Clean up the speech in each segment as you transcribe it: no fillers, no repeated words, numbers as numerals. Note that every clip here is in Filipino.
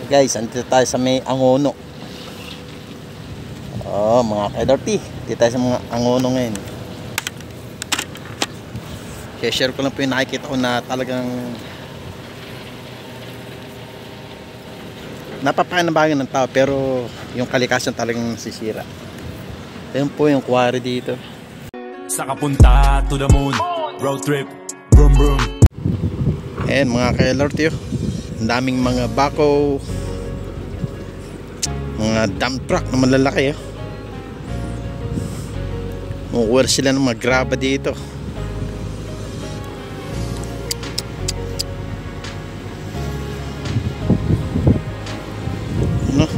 Guys, andito tayo sa may Angono. Oh, mga ka-LRT, dito tayo sa mga Angono ngayon. Kaya share ko lang po yung nakikita ko na talagang napapakinabangan ng tao, pero yung kalikasan talagang nasisira. Ayun po yung quarry dito. Sa kapunta to the moon, road trip, brum brum. Ayan mga ka-LRT, ang daming mga bako, mga dump truck na malalaki. Umuwer sila ng mga graba dito. Ano?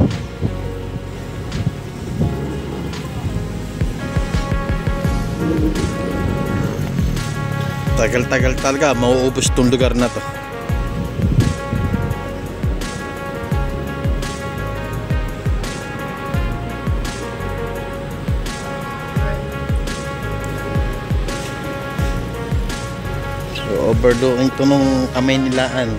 Tagal-tagal talaga, mauubos itong lugar na to. So, overlooking to nung kamay nilaan.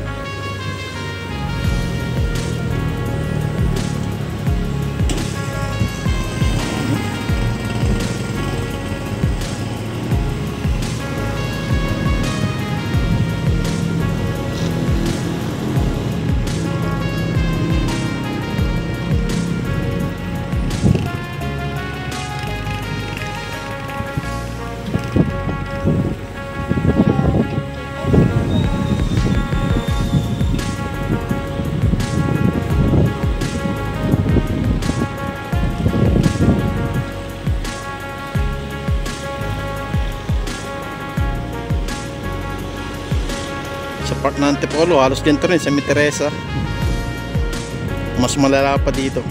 Sa park ng Antipolo, halos ganito rin sa Teresa. Mas malala pa dito.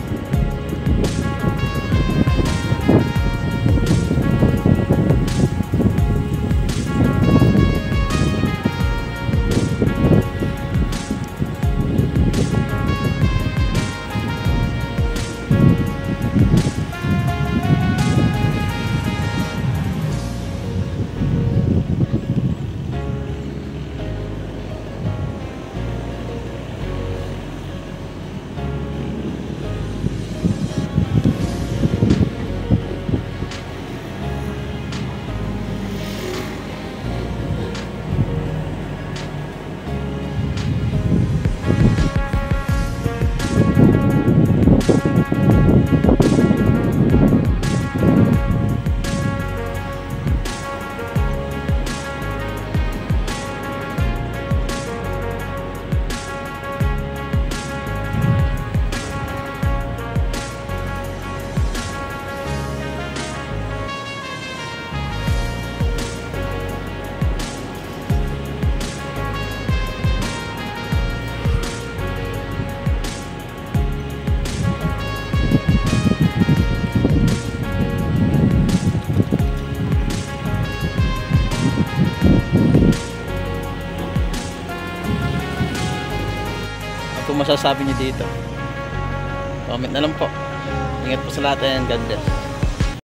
Kung masasabi niyo dito, comment na lang po. Ingat po sa lahat and God bless.